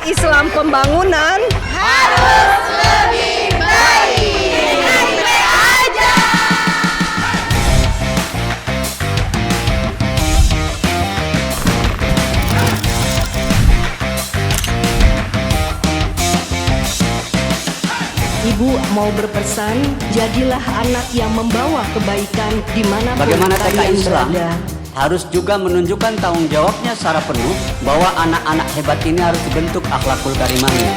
Islam Pembangunan harus lebih baik. aja. Ibu mau berpesan, jadilah anak yang membawa kebaikan dimanapun Bagaimana TK kalian Islam berada. harus juga menunjukkan tanggung jawabnya secara penuh bahwa anak-anak hebat ini harus dibentuk akhlakul karimahnya.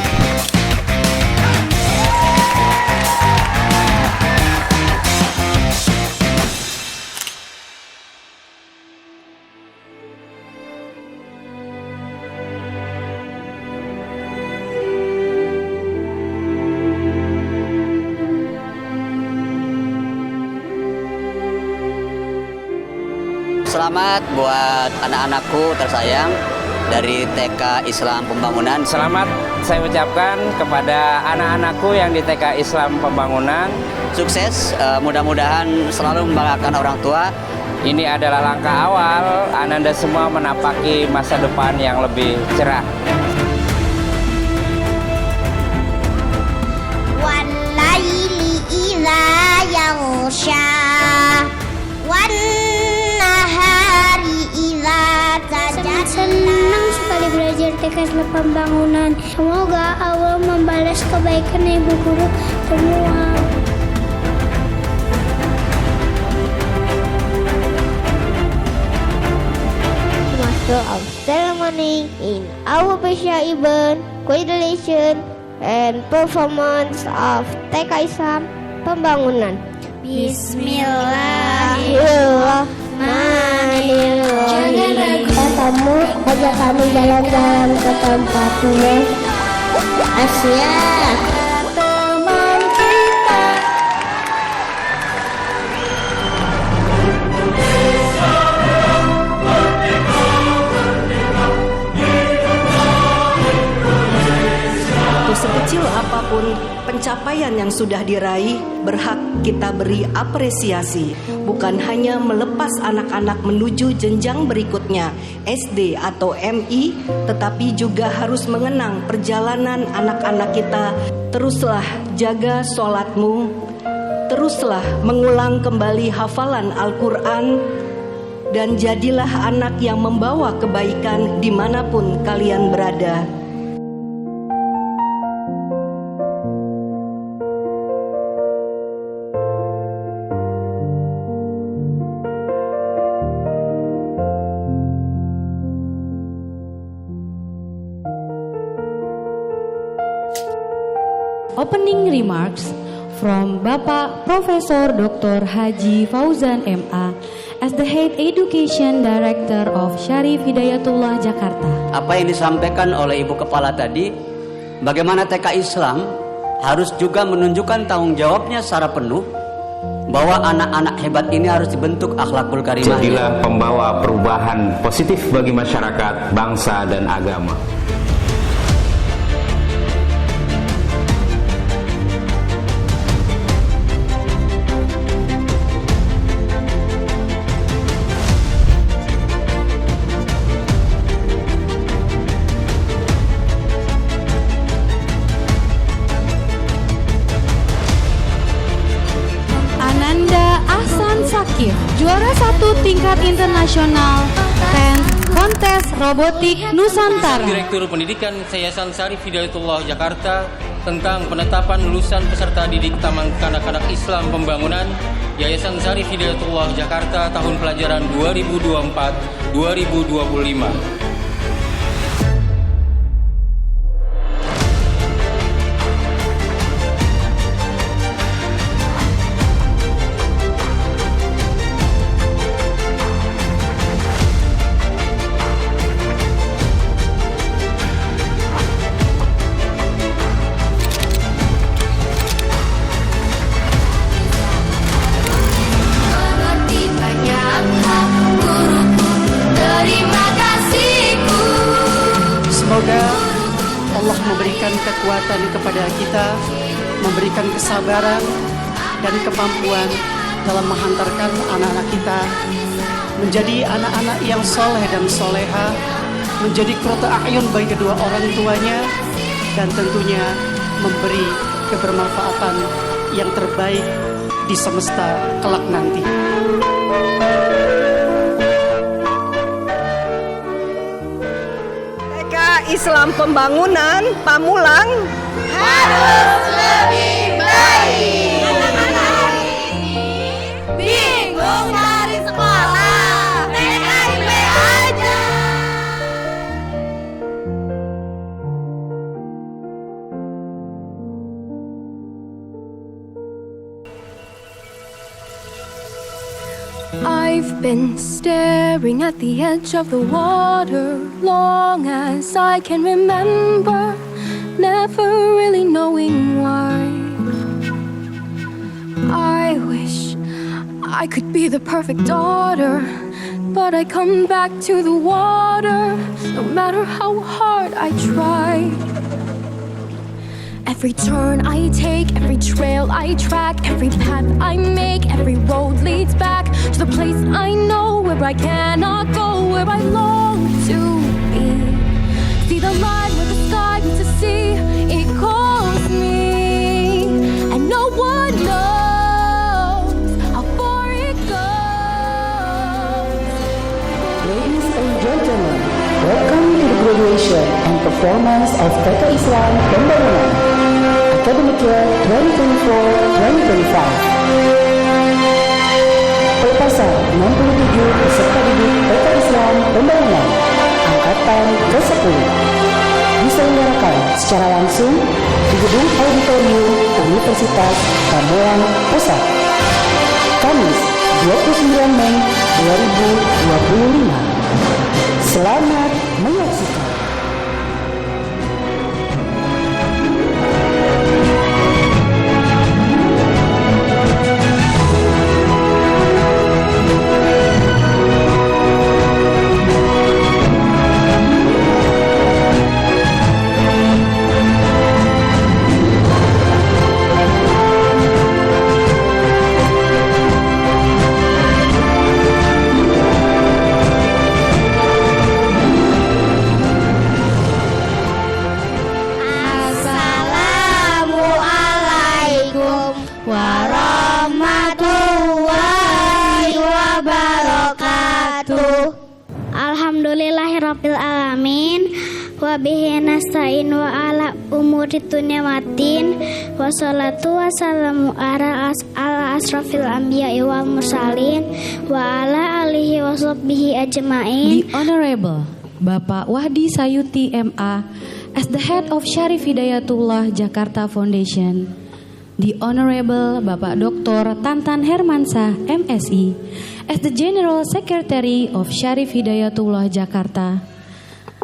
Selamat buat anak-anakku tersayang dari TK Islam Pembangunan. Selamat saya ucapkan kepada anak-anakku yang di TK Islam Pembangunan. Sukses, mudah-mudahan selalu membanggakan orang tua. Ini adalah langkah awal Ananda semua menapaki masa depan yang lebih cerah. Wal-laili idza yaghsha Senang sekali belajar TK Islam Pembangunan. Semoga Allah membalas kebaikan ibu guru semua. Master of Ceremony in our special event, Coordination and Performance of TK Islam Pembangunan. Bismillahirrahmanirrahim. Kamu ajak kami jalan-jalan ke tempatnya. Asia. Teman kita. Sekecil apapun pencapaian yang sudah diraih, berhak kita beri apresiasi. Bukan hanya melepas anak-anak menuju jenjang berikutnya, SD atau MI, tetapi juga harus mengenang perjalanan anak-anak kita. Teruslah jaga sholatmu, teruslah mengulang kembali hafalan Al-Quran, dan jadilah anak yang membawa kebaikan dimanapun kalian berada. Opening remarks from Bapak Profesor Dr. Haji Fauzan MA as the Head Education Director of Syarif Hidayatullah Jakarta. Apa yang disampaikan oleh Ibu Kepala tadi, bagaimana TK Islam harus juga menunjukkan tanggung jawabnya secara penuh bahwa anak-anak hebat ini harus dibentuk akhlakul karimah. Jadilah pembawa perubahan positif bagi masyarakat, bangsa, dan agama. Juara 1 tingkat internasional TENS Kontes Robotik Nusantara. Direktur Pendidikan Yayasan Syarif Hidayatullah Jakarta tentang penetapan lulusan peserta didik Taman Kanak-kanak Islam Pembangunan Yayasan Syarif Hidayatullah Jakarta tahun pelajaran 2024-2025. Semoga Allah memberikan kekuatan kepada kita, memberikan kesabaran dan kemampuan dalam menghantarkan anak-anak kita menjadi anak-anak yang soleh dan soleha, menjadi qurrata a'yun bagi kedua orang tuanya, dan tentunya memberi kebermanfaatan yang terbaik di semesta kelak nanti. TK Islam Pembangunan Pamulang harus lebih baik. Anak-anak hari ini bingung dari sekolah, TKIP aja. I've been staring at the edge of the water long as I can remember, never really knowing why. I wish I could be the perfect daughter, but I come back to the water no matter how hard I try. Every turn I take, every trail I track, every path I make, every road leads back to the place I know, where I cannot go, where I long to be. See the line where the sky meets the sea, it calls me, and no one knows how far it goes. Ladies and gentlemen, welcome to the graduation and performance of TK Islam Pembangunan Academic Year 2024-2025. Pelepasan 67 peserta didik TK Islam Pembangunan Angkatan ke-10 diselenggarakan secara langsung di Gedung Auditorium Universitas Pamulang Pusat, Kamis 29 Mei 2025. Selamat menyaksikan. Alhamdulillahirabbil alamin wa bihi nasta'in wa ala umuri dunya waddin wa salatu wassalamu ala asrafil anbiya'i wal mursalin wa ala alihi wa sahbihi ajma'in. The Honorable Bapak Wahdi Sayuti MA as the head of Syarif Hidayatullah Jakarta Foundation. The Honorable Bapak Dr. Tantan Hermansah MSI as the General Secretary of Syarif Hidayatullah Jakarta.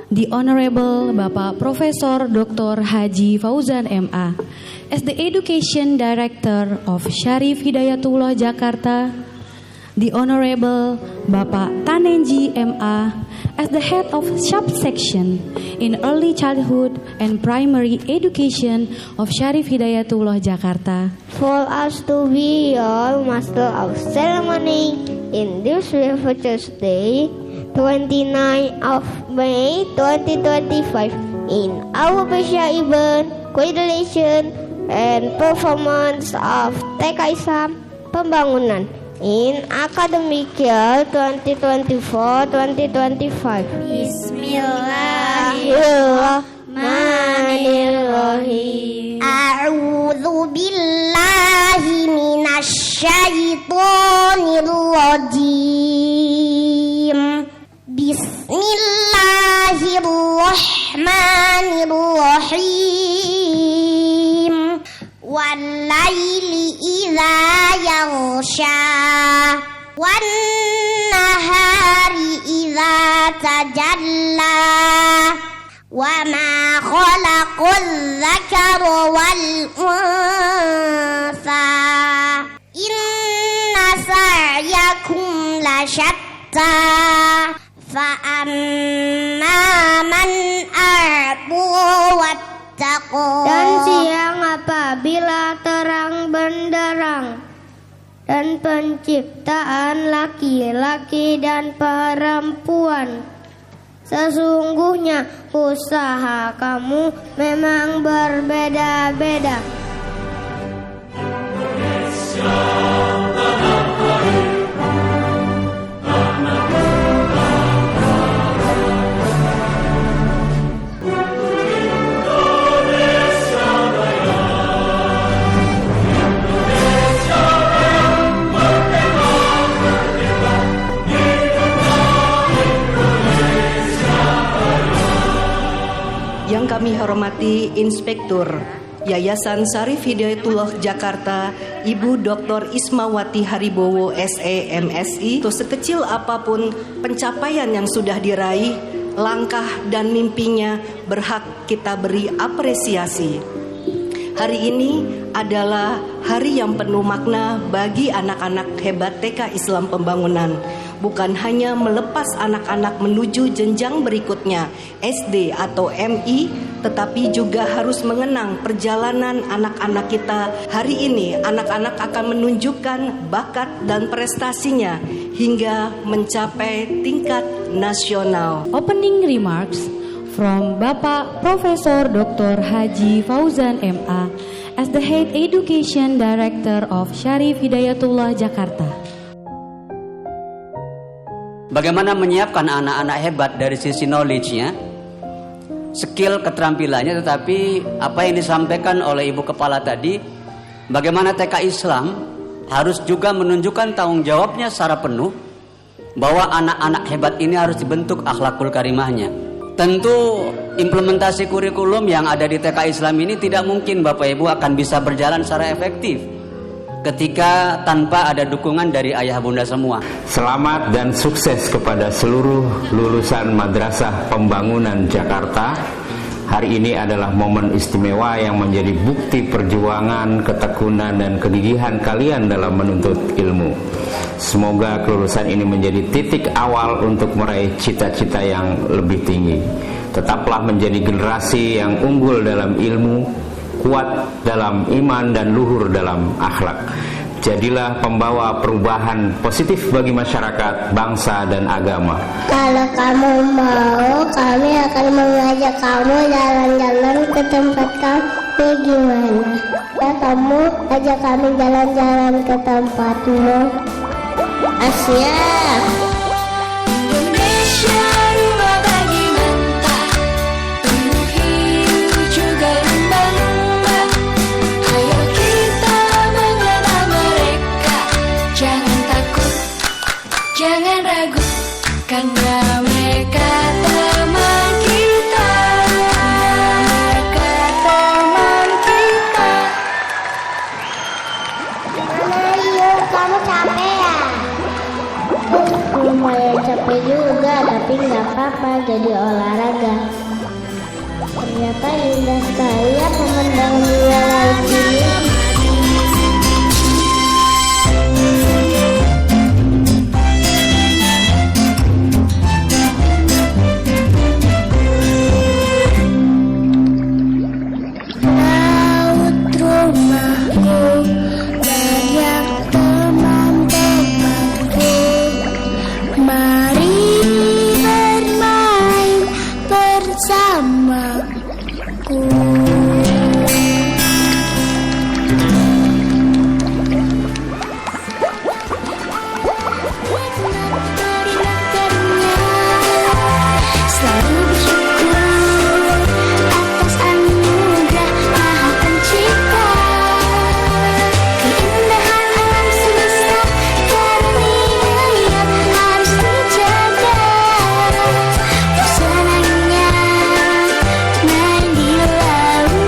The Honorable Bapak Profesor Dr. Haji Fauzan MA as the Education Director of Syarif Hidayatullah Jakarta. The Honorable Bapak Tanenji MA as the head of subsection in Early Childhood and Primary Education of Syarif Hidayatullah Jakarta. For us to be your master of ceremony in this Refugees Day, 29 of May 2025, in our special event, coordination and performance of TK Islam Pembangunan in academic year 2024-2025. Bismillahirrahmanirrahim. A'udzu billahi minasy syaitonir rajim. Bismillahirrahmanirrahim. Wal-laili idza yaghsha wan-nahari idza tajalla wa ma khalaqal dzakara wal untha inna sa'yakum lasyatta fa amma man a'ta wattaqa. Dan siang apabila terang benderang, dan penciptaan laki-laki dan perempuan, Sesungguhnya usaha kamu memang berbeda-beda. Yang kami hormati Inspektur Yayasan Syarif Hidayatullah Jakarta, Ibu Dr. Ismawati Haribowo SE MSI. Sekecil apapun pencapaian yang sudah diraih, langkah dan mimpinya berhak kita beri apresiasi. Hari ini adalah hari yang penuh makna bagi anak-anak hebat TK Islam Pembangunan. Bukan hanya melepas anak-anak menuju jenjang berikutnya SD atau MI, tetapi juga harus mengenang perjalanan anak-anak kita. Hari ini anak-anak akan menunjukkan bakat dan prestasinya hingga mencapai tingkat nasional. Opening remarks from Bapak Profesor Dr. Haji Fauzan MA as the Head Education Director of Syarif Hidayatullah Jakarta. Bagaimana menyiapkan anak-anak hebat dari sisi knowledge-nya, skill, keterampilannya, tetapi apa yang disampaikan oleh Ibu Kepala tadi, bagaimana TK Islam harus juga menunjukkan tanggung jawabnya secara penuh bahwa anak-anak hebat ini harus dibentuk akhlakul karimahnya. Tentu implementasi kurikulum yang ada di TK Islam ini tidak mungkin Bapak Ibu akan bisa berjalan secara efektif ketika tanpa ada dukungan dari ayah bunda semua. Selamat dan sukses kepada seluruh lulusan Madrasah Pembangunan Jakarta. Hari ini adalah momen istimewa yang menjadi bukti perjuangan, ketekunan dan kegigihan kalian dalam menuntut ilmu. Semoga kelulusan ini menjadi titik awal untuk meraih cita-cita yang lebih tinggi. Tetaplah menjadi generasi yang unggul dalam ilmu, kuat dalam iman dan luhur dalam akhlak. Jadilah pembawa perubahan positif bagi masyarakat, bangsa dan agama. Kalau kamu mau, kami akan mengajak kamu jalan-jalan ke tempat kamu. Gimana? Ya, kamu ajak kami jalan-jalan ke tempatmu. Asia. Jangan ragu, karena mereka teman kita. Mereka teman kita. Gimana yuk, kamu capek ya? Lumayan capek juga, tapi nggak apa-apa, jadi olahraga. Ternyata indah sekali ya pemandangan di laut ini. Senangnya main di laut.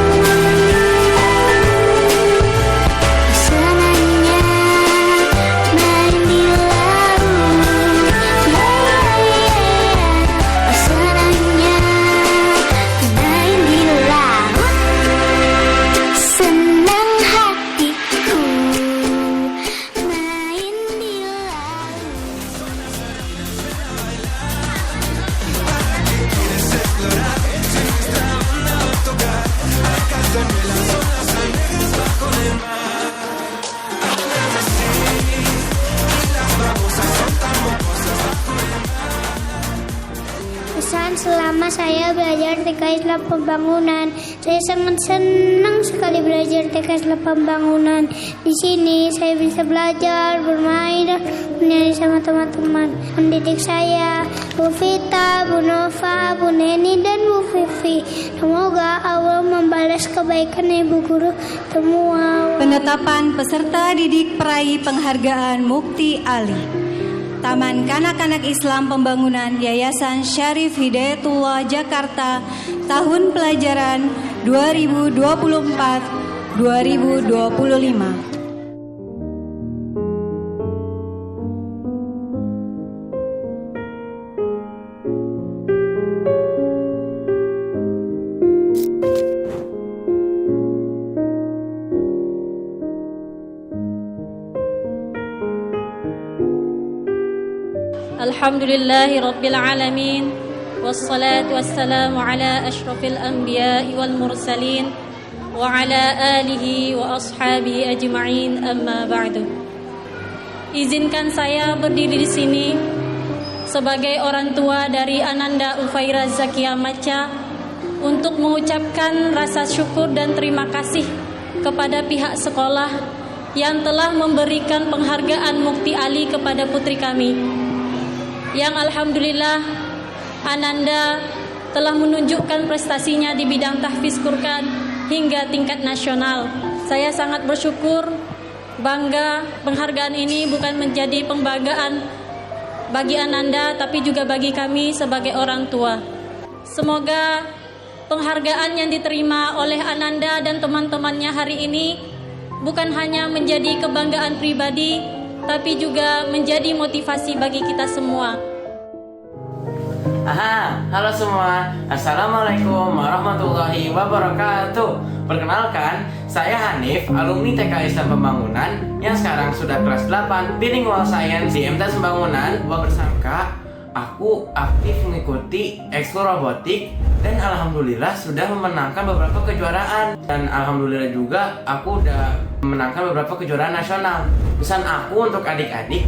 TK Islam Pembangunan. Saya sangat senang sekali belajar TK Islam Pembangunan. Di sini saya bisa belajar, bermain, dan menyanyi sama teman-teman. Pendidik saya, Bu Vita, Bu Nova, Bu Neni, dan Bu Vivi. Semoga Allah membalas kebaikan Ibu Guru semua. Penetapan peserta didik peraih penghargaan Mukti Ali. Taman Kanak-Kanak Islam Pembangunan Yayasan Syarif Hidayatullah Jakarta tahun pelajaran 2024-2025. Alhamdulillahi Rabbil Alamin. Wassalatu wassalamu ala ashrafil anbiya'i wal mursalin wa ala alihi wa ashabihi ajma'in, amma ba'du. Izinkan saya berdiri di sini sebagai orang tua dari Ananda Ufaira Zakia Macha untuk mengucapkan rasa syukur dan terima kasih kepada pihak sekolah yang telah memberikan penghargaan Mukti Ali kepada putri kami, yang alhamdulillah Ananda telah menunjukkan prestasinya di bidang tahfiz Quran hingga tingkat nasional. Saya sangat bersyukur, bangga penghargaan ini bukan menjadi pembanggaan bagi Ananda tapi juga bagi kami sebagai orang tua. Semoga penghargaan yang diterima oleh Ananda dan teman-temannya hari ini bukan hanya menjadi kebanggaan pribadi tapi juga menjadi motivasi bagi kita semua. Halo semua. Assalamualaikum warahmatullahi wabarakatuh. Perkenalkan, saya Hanif, alumni TK Islam Pembangunan yang sekarang sudah kelas 8 Bilingual Science di MTS Pembangunan. Bersangka aku aktif mengikuti ekskul robotik dan alhamdulillah sudah memenangkan beberapa kejuaraan. Dan alhamdulillah juga aku udah memenangkan beberapa kejuaraan nasional. Pesan aku untuk adik-adik,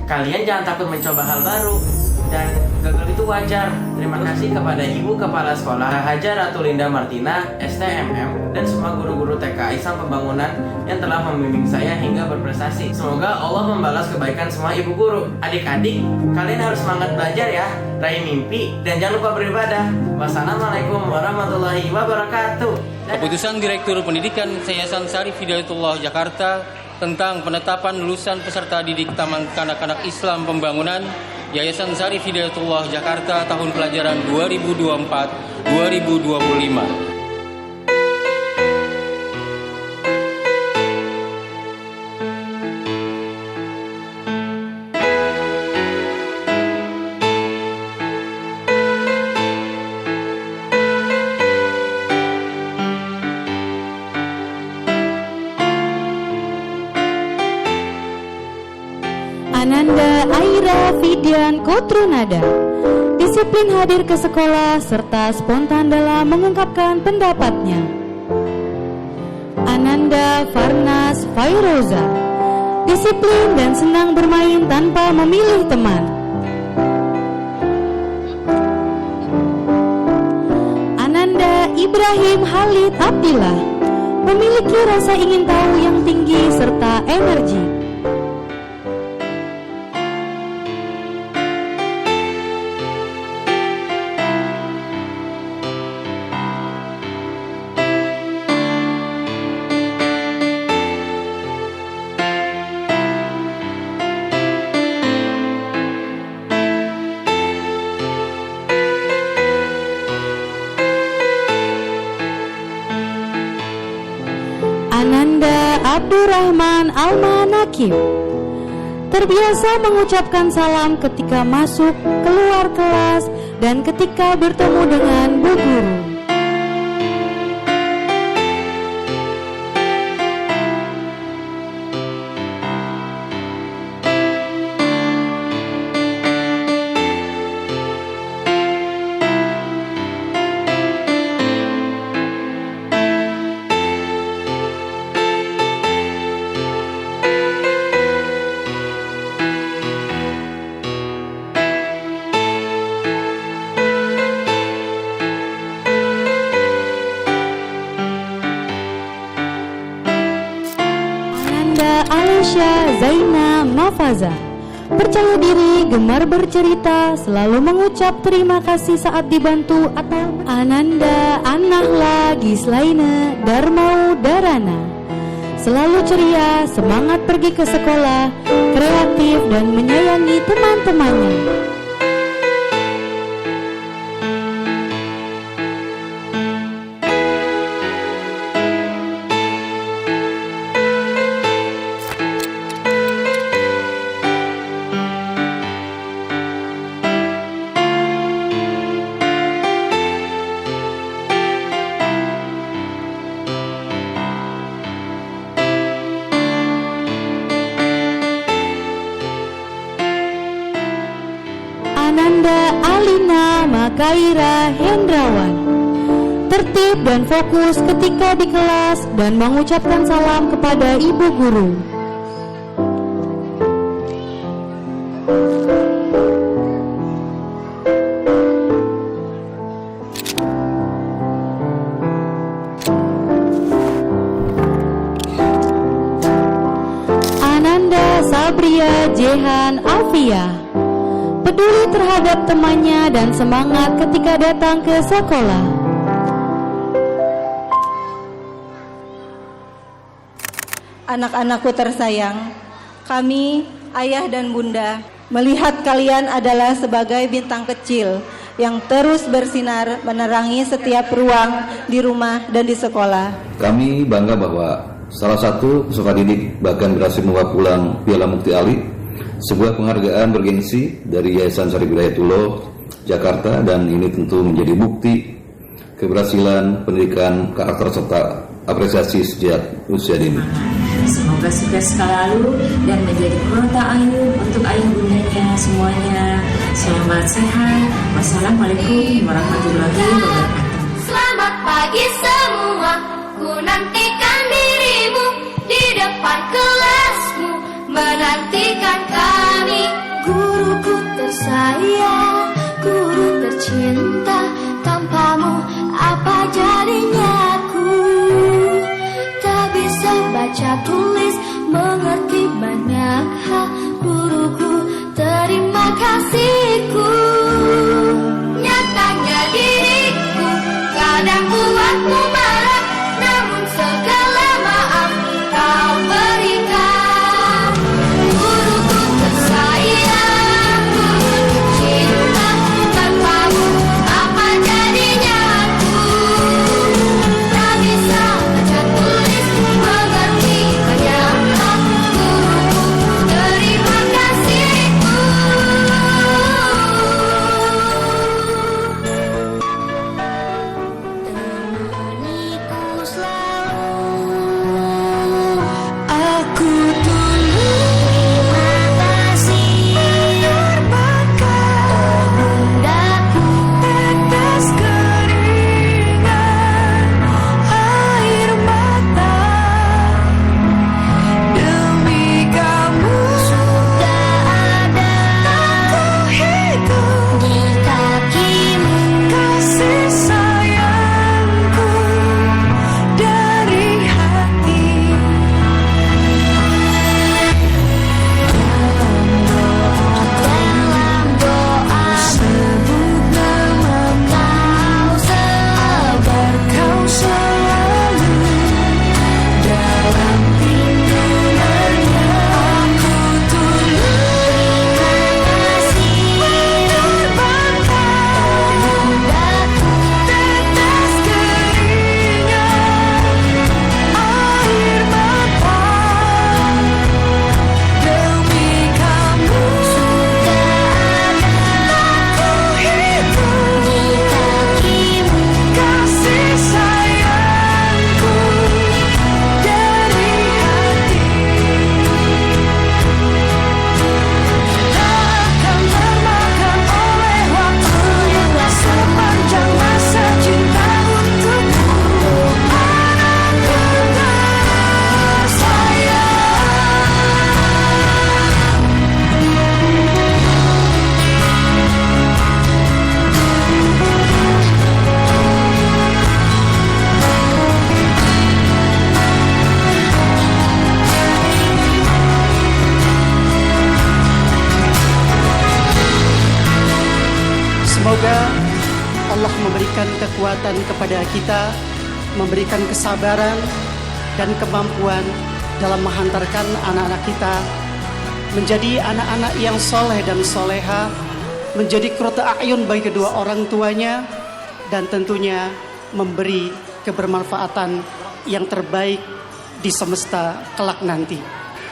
kalian jangan takut mencoba hal baru dan gagal itu wajar. Terima kasih kepada Ibu Kepala Sekolah Haja Ratu Linda Martina, STMM, dan semua guru-guru TK Islam Pembangunan yang telah membimbing saya hingga berprestasi. Semoga Allah membalas kebaikan semua ibu guru. Adik-adik, kalian harus semangat belajar ya, raih mimpi, dan jangan lupa beribadah. Wassalamualaikum warahmatullahi wabarakatuh. Keputusan Direktur Pendidikan Yayasan Syarif Hidayatullah Jakarta tentang penetapan lulusan peserta didik Taman Kanak-Kanak Islam Pembangunan Yayasan Syarif Hidayatullah Jakarta tahun pelajaran 2024-2025. Ananda Aira Fidian Kotrunada disiplin hadir ke sekolah serta spontan dalam mengungkapkan pendapatnya. Ananda Farnas Fairoza disiplin dan senang bermain tanpa memilih teman. Ananda Ibrahim Halid Abdillah memiliki rasa ingin tahu yang tinggi serta energi. Ananda Abdurrahman Almanakim terbiasa mengucapkan salam ketika masuk, keluar kelas, dan ketika bertemu dengan bu guru. Aisyah Zaina Mafaza. Percaya diri, gemar bercerita, selalu mengucap terima kasih saat dibantu atau Ananda Anahla Gislaine Darmau Darana. Selalu ceria, semangat pergi ke sekolah, kreatif dan menyayangi teman-temannya. Ananda Alina Makaira Hendrawan. Tertib dan fokus ketika di kelas dan mengucapkan salam kepada ibu guru. Ananda Sabria Jehan Alfia. Peduli terhadap temannya dan semangat ketika datang ke sekolah. Anak-anakku tersayang, kami, ayah dan bunda, melihat kalian adalah sebagai bintang kecil yang terus bersinar menerangi setiap ruang di rumah dan di sekolah. Kami bangga bahwa salah satu peserta didik bahkan berhasil membawa pulang Piala Mukti Ali, sebuah penghargaan bergengsi dari Yayasan Syarif Hidayatullah Jakarta, dan ini tentu menjadi bukti keberhasilan pendidikan karakter serta apresiasi sejak usia dini. Semoga sukses selalu dan menjadi kurota ayu untuk ayah bundanya semuanya. Selamat sehat. Wassalamualaikum warahmatullahi wabarakatuh. Selamat pagi semua, ku nantikan dirimu di depan kelasmu, menantikan kami. Guruku tersayang, guru tercinta, tanpamu apa jadinya aku? Tak bisa baca tulis, mengerti banyak hal. Guruku, terima kasihku. Nyatanya diriku kadang buatmu marah, namun segala maaf kau berikan. Guruku tersayang, guru tercinta, tanpamu apa jadinya aku? Tak bisa baca tulis, mengerti banyak hal. Guruku, terima kasihku. kekuatan kepada kita, memberikan kesabaran dan kemampuan dalam menghantarkan anak-anak kita menjadi anak-anak yang soleh dan soleha, menjadi qurrata a'yun bagi kedua orang tuanya, dan tentunya memberi kebermanfaatan yang terbaik di semesta kelak nanti.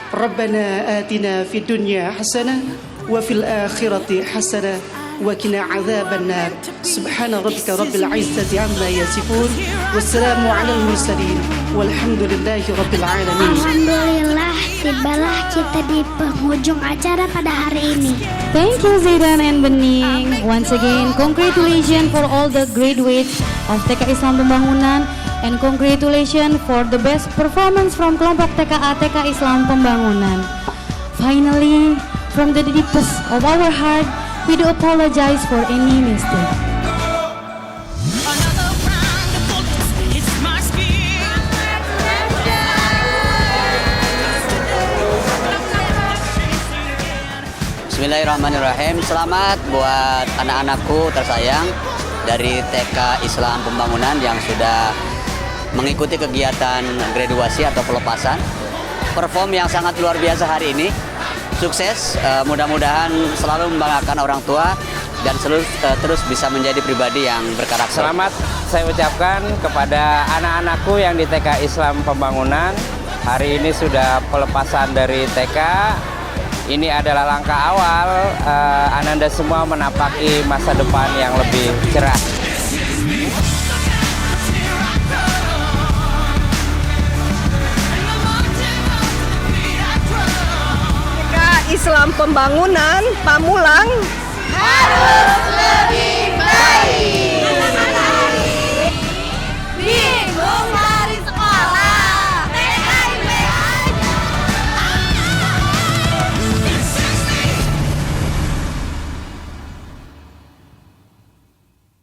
Rabbana atina fid dunya hasanah wa fil akhirati hasanah wa qina adzabannar. Subhana rabbika rabbil izzati amma yasifun. Wassalamu alal mursalin walhamdulillahi rabbil alamin. Alhamdulillah, tibalah kita di penghujung acara pada hari ini. Thank you Zaidan and Bening. Once again, congratulations for all the graduates of TK Islam Pembangunan, and congratulations for the best performance from kelompok TKA TK Islam Pembangunan. Finally, from the deepest of our heart, we do apologize for any mistake. Bismillahirrahmanirrahim. Selamat buat anak-anakku tersayang dari TK Islam Pembangunan yang sudah mengikuti kegiatan graduasi atau pelepasan. Perform yang sangat luar biasa hari ini. Sukses, mudah-mudahan selalu membanggakan orang tua dan terus bisa menjadi pribadi yang berkarakter. Selamat saya ucapkan kepada anak-anakku yang di TK Islam Pembangunan. Hari ini sudah pelepasan dari TK. Ini adalah langkah awal Ananda semua menapaki masa depan yang lebih cerah. TK Islam Pembangunan Pamulang harus lebih